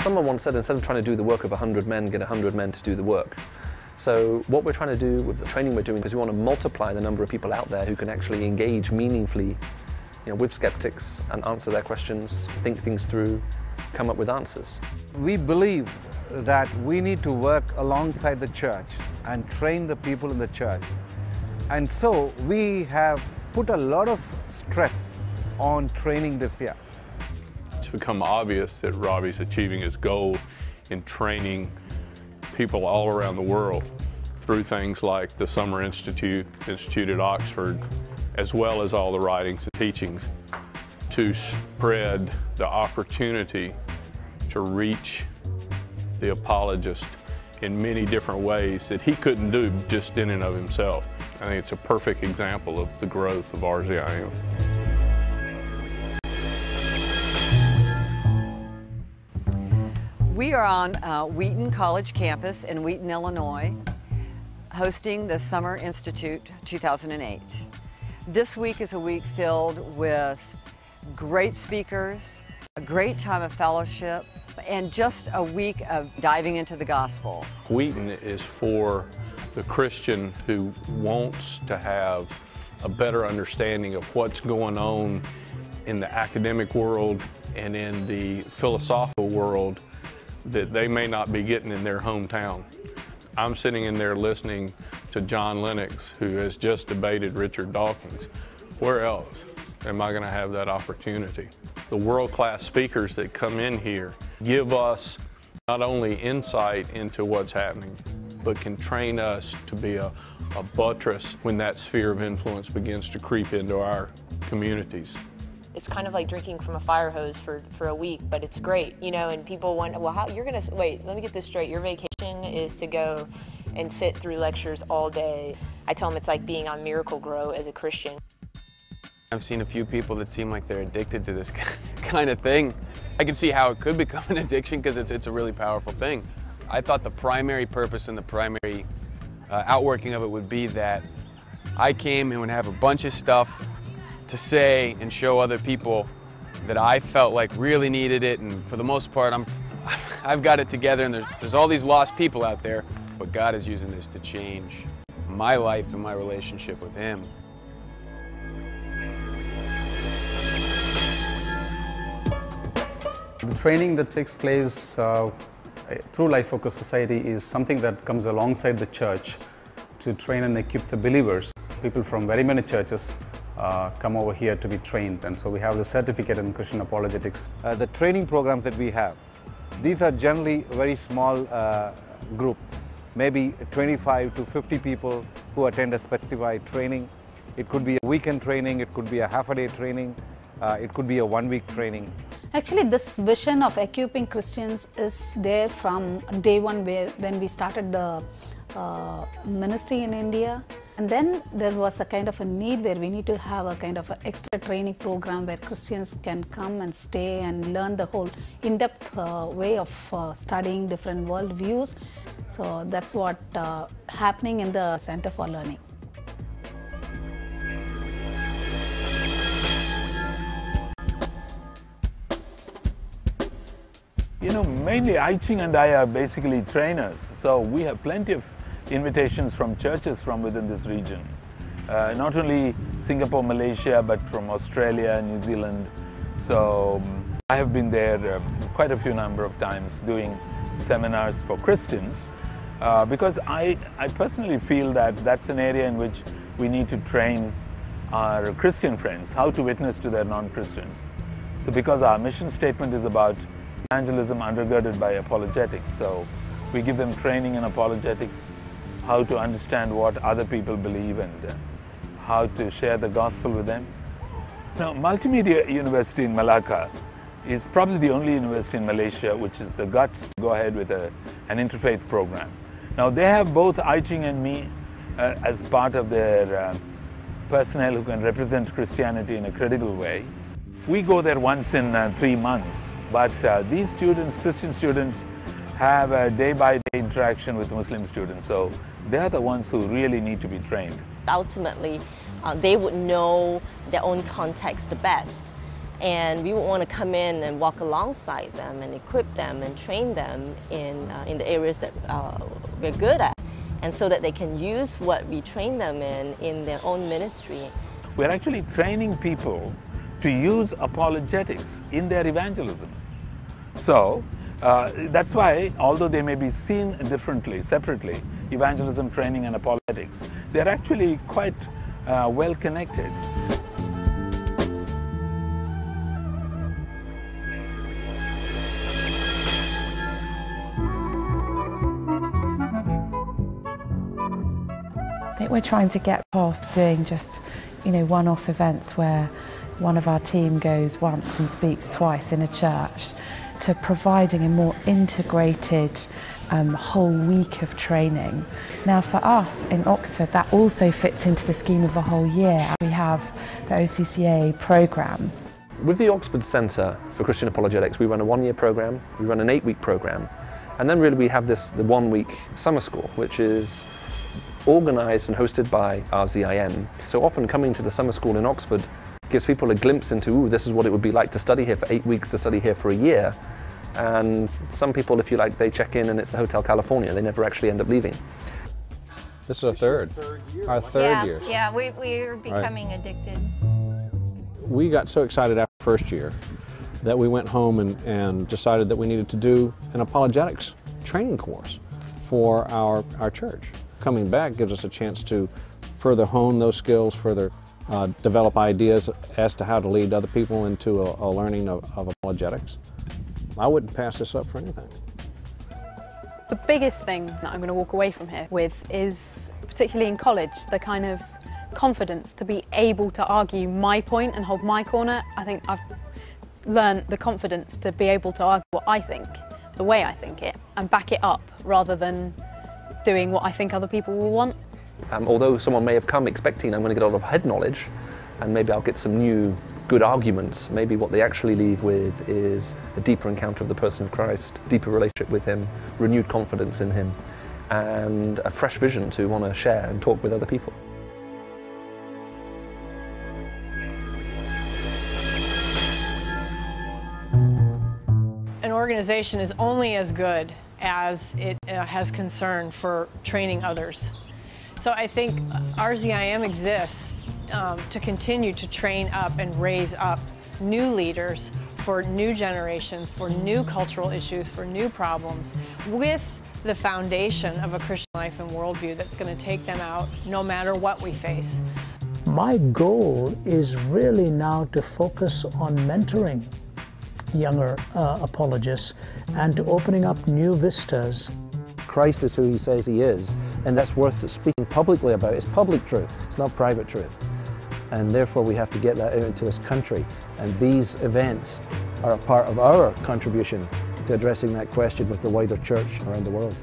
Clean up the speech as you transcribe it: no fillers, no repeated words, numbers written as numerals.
Someone once said, instead of trying to do the work of 100 men, get 100 men to do the work. So what we're trying to do with the training we're doing is we want to multiply the number of people out there who can actually engage meaningfully, with skeptics and answer their questions, think things through, come up with answers. We believe that we need to work alongside the church and train the people in the church. And so we have put a lot of stress on training this year. It's become obvious that Robbie's achieving his goal in training people all around the world through things like the Summer Institute at Oxford, as well as all the writings and teachings, to spread the opportunity to reach the apologist in many different ways that he couldn't do just in and of himself. I think it's a perfect example of the growth of RZIM. We are on Wheaton College campus in Wheaton, Illinois, hosting the Summer Institute 2008. This week is a week filled with great speakers, a great time of fellowship, and just a week of diving into the gospel. Wheaton is for the Christian who wants to have a better understanding of what's going on in the academic world and in the philosophical world that they may not be getting in their hometown. I'm sitting in there listening to John Lennox, who has just debated Richard Dawkins. Where else am I going to have that opportunity? The world-class speakers that come in here give us not only insight into what's happening, but can train us to be a buttress when that sphere of influence begins to creep into our communities. It's kind of like drinking from a fire hose for a week, but it's great, and people wonder, well, how you're gonna, wait, let me get this straight. Your vacation is to go and sit through lectures all day. I tell them it's like being on Miracle Grow as a Christian. I've seen a few people that seem like they're addicted to this kind of thing. I can see how it could become an addiction because it's a really powerful thing. I thought the primary purpose and the primary outworking of it would be that I came and would have a bunch of stuff to say and show other people that I felt like really needed it, and for the most part I've got it together, and there's all these lost people out there, but God is using this to change my life and my relationship with Him. The training that takes place through Life Focus Society is something that comes alongside the church to train and equip the believers. People from very many churches come over here to be trained, and so we have the certificate in Christian apologetics. The training programs that we have, these are generally a very small group, maybe 25 to 50 people who attend a specified training. It could be a weekend training, it could be a half-a-day training, it could be a one-week training. Actually, this vision of equipping Christians is there from day one when we started the ministry in India. And then there was a kind of a need where we need to have a kind of an extra training program where Christians can come and stay and learn the whole in-depth way of studying different world views. So that's what happening in the Center for Learning. Mainly I-Ching and I are basically trainers, so we have plenty of invitations from churches from within this region. Not only Singapore, Malaysia, but from Australia, New Zealand. So I have been there quite a few number of times doing seminars for Christians because I personally feel that that's an area in which we need to train our Christian friends how to witness to their non-Christians. So because our mission statement is about evangelism undergirded by apologetics, so we give them training in apologetics, how to understand what other people believe and how to share the gospel with them. Now, Multimedia University in Malacca is probably the only university in Malaysia which has the guts to go ahead with an interfaith program. Now, they have both I-Ching and me as part of their personnel who can represent Christianity in a credible way. We go there once in 3 months, but these students, Christian students, have a day-by-day interaction with Muslim students, so they are the ones who really need to be trained. Ultimately, they would know their own context the best, And we want to come in and walk alongside them and equip them and train them in the areas that we're good at, and so that they can use what we train them in their own ministry. We're actually training people to use apologetics in their evangelism. So that's why, although they may be seen differently, separately, evangelism training and apologetics, they're actually quite well connected. I think we're trying to get past doing just, one-off events where one of our team goes once and speaks twice in a church, to providing a more integrated whole week of training. Now for us in Oxford, that also fits into the scheme of the whole year. We have the OCCA programme. With the Oxford Centre for Christian Apologetics, we run a one-year programme, we run an 8-week programme, and then really we have the 1-week summer school, which is organised and hosted by RZIM. So often coming to the summer school in Oxford gives people a glimpse into, ooh, this is what it would be like to study here for 8 weeks, to study here for a year. And some people, if you like, they check in and it's the Hotel California. They never actually end up leaving. This is our third year. Yeah, we're becoming addicted. We got so excited after first year that we went home and decided that we needed to do an apologetics training course for our church. Coming back gives us a chance to further hone those skills, further develop ideas as to how to lead other people into a learning of apologetics. I wouldn't pass this up for anything. The biggest thing that I'm going to walk away from here with is, particularly in college, the kind of confidence to be able to argue my point and hold my corner. I think I've learned the confidence to be able to argue what I think, the way I think it, and back it up rather than doing what I think other people will want. Although someone may have come expecting I'm going to get a lot of head knowledge and maybe I'll get some new good arguments, maybe what they actually leave with is a deeper encounter of the person of Christ, deeper relationship with him, renewed confidence in him, and a fresh vision to want to share and talk with other people. An organization is only as good as it has concern for training others. So I think RZIM exists to continue to train up and raise up new leaders for new generations, for new cultural issues, for new problems, with the foundation of a Christian life and worldview that's going to take them out no matter what we face. My goal is really now to focus on mentoring younger apologists and to opening up new vistas. Christ is who he says he is, and that's worth speaking publicly about. It's public truth, it's not private truth. And therefore we have to get that out into this country. And these events are a part of our contribution to addressing that question with the wider church around the world.